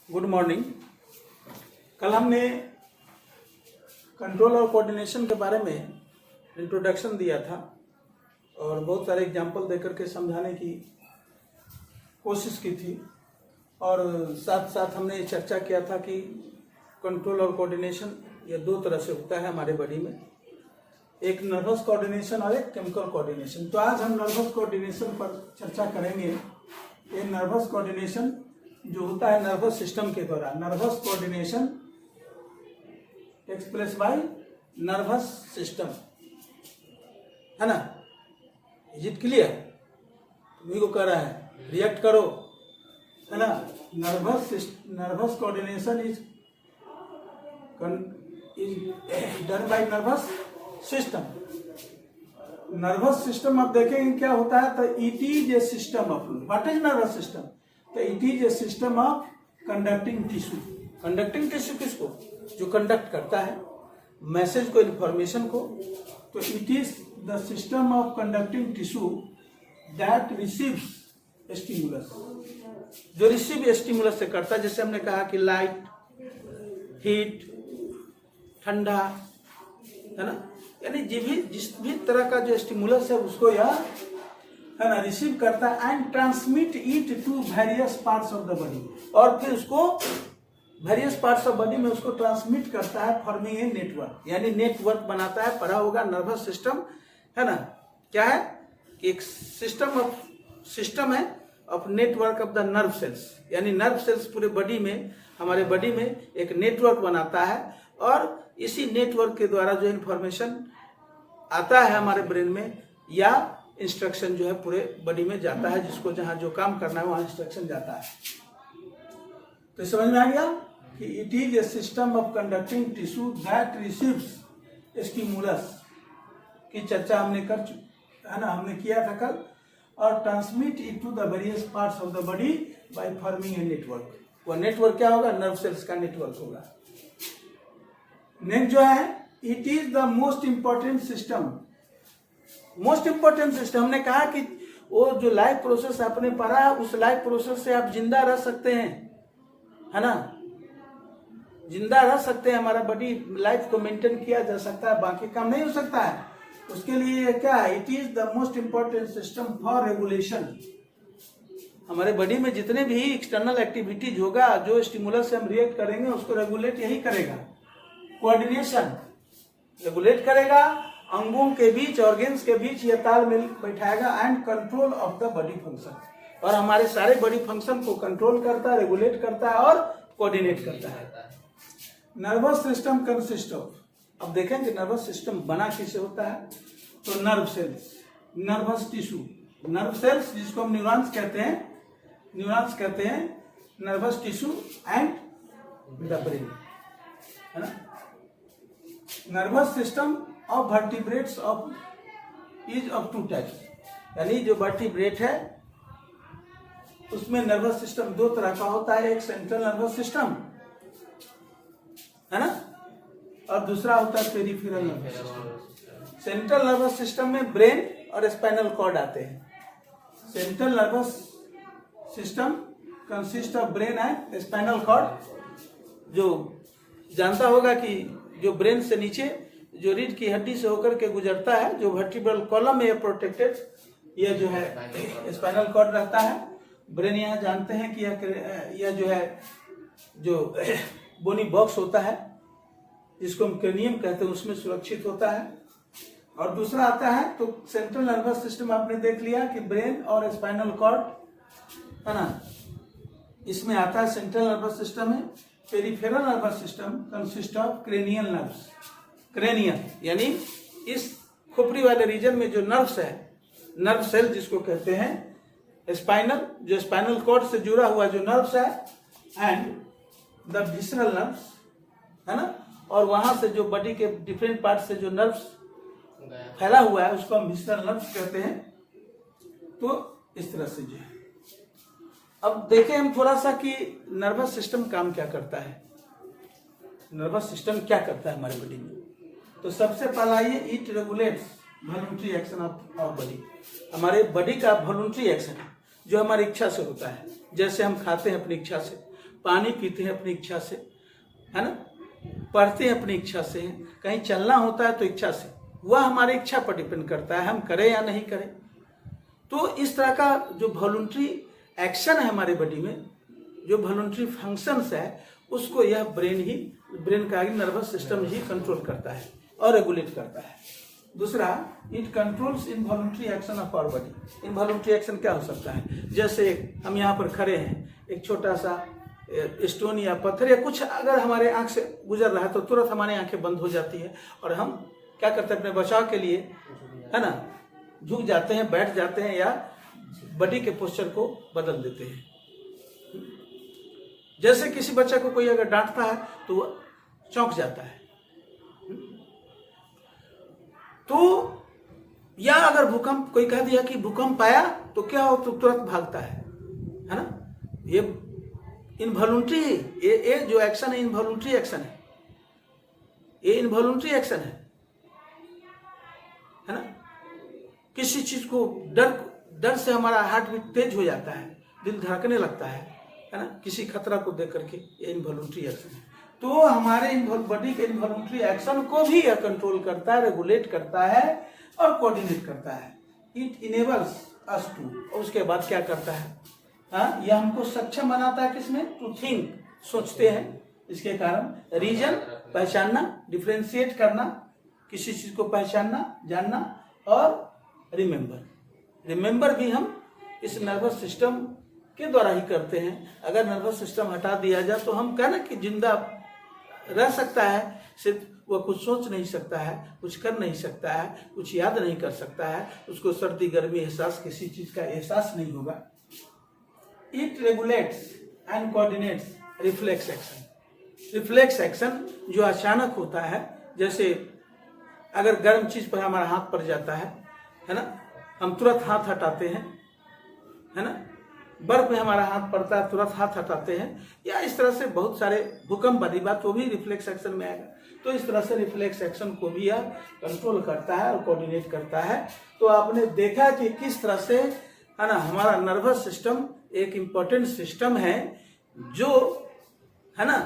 Good morning. कल हमने control और कोऑर्डिनेशन के बारे में इंट्रोडक्शन दिया था और बहुत सारे एग्जाम्पल देकर के समझाने की कोशिश की थी और साथ साथ हमने चर्चा किया था कि कंट्रोल और कोऑर्डिनेशन ये दो तरह से होता है हमारे बॉडी में, एक नर्वस कोऑर्डिनेशन और एक केमिकल कोऑर्डिनेशन। तो आज हम नर्वस कोऑर्डिनेशन पर चर्चा करेंगे। ये नर्वस कोऑर्डिनेशन जो होता है नर्वस सिस्टम के द्वारा, nervous coordination express by nervous system, है ना। Is it clear? तुम्ही को कह रहा है, रिएक्ट करो, है ना। Nervous coordination is done by nervous system. Nervous system आप देखेंगे क्या होता है, तो it is a system of, what is nervous system? तो it is a system of conducting tissue. Conducting tissue किसको? जो कंडक्ट करता है मैसेज को, इंफॉर्मेशन को। तो it is the system of conducting tissue that receives stimulus, जो receive stimulus से करता है। जैसे हमने कहा कि लाइट, हीट, ठंडा, है ना, यानी जिस भी तरह का जो स्टिमुलस है उसको यह, है ना, रिसीव करता है and transmit it to various parts of the body, और फिर उसको वेरियस पार्ट्स ऑफ बॉडी में उसको ट्रांसमिट करता है, फॉर्मिंग ए नेटवर्क, यानी नेटवर्क बनाता है। पढ़ा होगा नर्वस सिस्टम, है ना, क्या है कि एक सिस्टम है of network of the nerve cells, यानी नर्व सेल्स पूरे बॉडी में, हमारे बॉडी में एक नेटवर्क बनाता है और इसी नेटवर्क के द्वारा जो इन्फॉर्मेशन आता है हमारे ब्रेन में या इंस्ट्रक्शन जो है पूरे बॉडी में जाता है, जिसको जहां जो काम करना है वहां इंस्ट्रक्शन जाता है। तो समझ में आ गया कि it is a system of conducting tissue that receives stimulus की चर्चा हमने है ना, हमने किया था कल, और transmit it to the various parts of the body by forming a network. वह नेटवर्क क्या होगा? नर्व सेल्स का नेटवर्क होगा। नेक्स्ट जो है, it is the most important system. Most important system, हमने कहा कि वो जो लाइफ प्रोसेस आपने पढ़ा है उस लाइफ प्रोसेस से आप जिंदा रह सकते हैं, है ना, जिंदा रह सकते हैं, हमारा बॉडी लाइफ को मेंटेन किया जा सकता है, बाकी काम नहीं हो सकता है। उसके लिए क्या है? It is the most important system for regulation. हमारे बॉडी में जितने भी एक्सटर्नल एक्टिविटीज होगा, जो स्टिमुलस से हम रिएक्ट करेंगे उसको रेगुलेट यही करेगा। कोऑर्डिनेशन रेगुलेट करेगा, अंगों के बीच, ऑर्गेन्स के बीच यह तालमेल बैठाएगा, and control of the body function, और हमारे सारे बॉडी फंक्शन को कंट्रोल करता है, रेगुलेट करता है और कोऑर्डिनेट करता है। नर्वस सिस्टम कंसिस्ट ऑफ, अब देखें कि नर्वस सिस्टम बना किससे होता है, तो nerve cells, nervous tissue, nerve cells जिसको हम न्यूरॉन्स कहते हैं, nervous tissue and the brain, है ना। Nervous system of vertebrates is of two types, यानी जो वर्टिब्रेट है उसमें नर्वस सिस्टम दो तरह का होता है। एक सेंट्रल नर्वस सिस्टम, है ना, और दूसरा होता है peripheral nervous system. Central nervous system में ब्रेन और स्पाइनल कॉर्ड आते हैं। Central nervous system consist of brain and spinal cord. जो जानता होगा कि जो ब्रेन से नीचे जो रीढ़ की हड्डी से होकर के गुजरता है, जो वर्टिब्रल कॉलम में प्रोटेक्टेड, यह जो है स्पाइनल कॉर्ड रहता है। ब्रेन यहाँ जानते हैं कि यह जो है जो बोनी बॉक्स होता है जिसको हम क्रेनियम कहते हैं, उसमें सुरक्षित होता है। और दूसरा आता है तो सेंट्रल नर्वस सिस्टम, आपने देख लिया कि ब्रेन और स्पाइनल कॉर्ड, है ना, इसमें आता है सेंट्रल नर्वस सिस्टम है। Peripheral nervous system consist of cranial nerves. Cranial यानी इस खोपड़ी वाले रीजन में जो नर्व्स है, नर्व सेल जिसको कहते हैं, स्पाइनल, जो स्पाइनल कॉर्ड से जुड़ा हुआ जो नर्व्स है, एंड द विसरल नर्व्स, है ना, और वहां से जो बॉडी के डिफरेंट पार्ट से जो नर्व्स फैला हुआ है उसको हम विसरल नर्व्स कहते हैं। तो इस तरह से जो है, अब देखें हम थोड़ा सा कि नर्वस सिस्टम काम क्या करता है, नर्वस सिस्टम क्या करता है हमारे बॉडी में। तो सबसे पहला ये, it regulates voluntary action of our body. हमारे बॉडी का वॉलंटरी एक्शन जो हमारी इच्छा से होता है, जैसे हम खाते हैं अपनी इच्छा से, पानी पीते हैं अपनी इच्छा से, है ना, पढ़ते हैं अपनी इच्छा से, कहीं चलना होता है तो इच्छा से, वह हमारी इच्छा पर डिपेंड करता है हम करें या नहीं करें। तो इस तरह का जो वॉलंटरी एक्शन है हमारे बॉडी में, जो वॉलंटरी फंक्शंस है, उसको यह ब्रेन का नर्वस सिस्टम ही कंट्रोल करता है और रेगुलेट करता है। दूसरा, it controls involuntary action of our body. Involuntary action क्या हो सकता है? जैसे हम यहाँ पर खड़े हैं, एक छोटा सा स्टोन या पत्थर या कुछ अगर हमारे आंख से गुजर रहा है तो तुरंत हमारी आंखें बंद हो जाती है और हम क्या करते हैं, अपने बचाव के लिए, है ना, झुक जाते हैं, बैठ जाते हैं या बॉडी के पोस्चर को बदल देते हैं। जैसे किसी बच्चे को कोई अगर डांटता है तो वह चौंक जाता है। तो या अगर भूकंप, कोई कह दिया कि भूकंप आया तो क्या हो, तो तुरंत भागता है ना। ये इनवॉलंटरी, ये जो एक्शन है इनवॉलंटरी एक्शन है, ये इनवॉलंटरी एक्शन है ना। किसी चीज को डर से हमारा हार्ट बीट तेज हो जाता है, दिल धड़कने लगता है ना, किसी खतरा को देख करके, ये इनवॉलंटरी एक्शन है। तो हमारे बॉडी के इनवॉलंटरी एक्शन को भी यह कंट्रोल करता है, रेगुलेट करता है और कोऑर्डिनेट करता है। इट इनेबल्स अस टू, और उसके बाद क्या करता है, हाँ, यह हमको सक्षम बनाता है किसमें, टू थिंक, सोचते हैं। इसके कारण रीजन, पहचानना, डिफ्रेंशिएट करना, किसी चीज को पहचानना, जानना, और रिमेंबर भी हम इस नर्वस सिस्टम के द्वारा ही करते हैं। अगर नर्वस सिस्टम हटा दिया जाए तो हम कहना कि जिंदा रह सकता है, सिर्फ वह कुछ सोच नहीं सकता है, कुछ कर नहीं सकता है, कुछ याद नहीं कर सकता है, उसको सर्दी गर्मी एहसास, किसी चीज का एहसास नहीं होगा। It regulates and coordinates reflex action. Reflex action जो अचानक होता है, जैसे अगर गर्म चीज पर हमारा हाथ पड़ जाता है ना, हम तुरंत हाथ हटाते हैं, है ना। बर्फ में हमारा हाथ पड़ता है, तुरंत हाथ हटाते हैं, या इस तरह से बहुत सारे, भूकंप वाली बात वो भी रिफ्लेक्स एक्शन में आएगा। तो इस तरह से रिफ्लेक्स एक्शन को भी यह कंट्रोल करता है और कोऑर्डिनेट करता है। तो आपने देखा कि किस तरह से, है ना, हमारा नर्वस सिस्टम एक इम्पोर्टेंट सिस्टम है जो, है ना,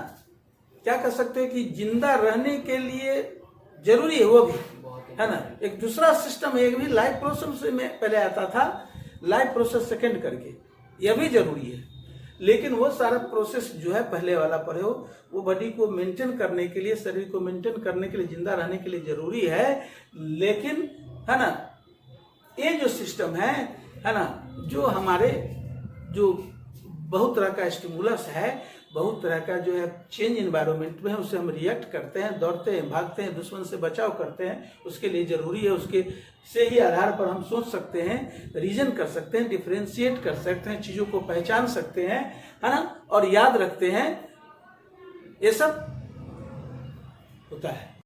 क्या कर सकते हैं कि जिंदा रहने के लिए जरूरी है, वो भी, है ना। एक दूसरा सिस्टम, एक भी लाइफ प्रोसेस में पहले आता था, लाइफ प्रोसेस सेकंड करके, यह भी जरूरी है। लेकिन वो सारा प्रोसेस जो है पहले वाला पर हो, वो बॉडी को मेंटेन करने के लिए, शरीर को मेंटेन करने के लिए, जिंदा रहने के लिए जरूरी है। लेकिन, है ना, ये जो सिस्टम है ना, जो हमारे जो बहुत तरह का स्टिमुलस है, बहुत तरह का जो है चेंज इन्वायरमेंट में है, उससे हम रिएक्ट करते हैं, दौड़ते हैं, भागते हैं, दुश्मन से बचाव करते हैं, उसके लिए जरूरी है। उसके से ही आधार पर हम सोच सकते हैं, रीजन कर सकते हैं, डिफरेंशिएट कर सकते हैं, चीजों को पहचान सकते हैं, है ना, और याद रखते हैं। ये सब होता है।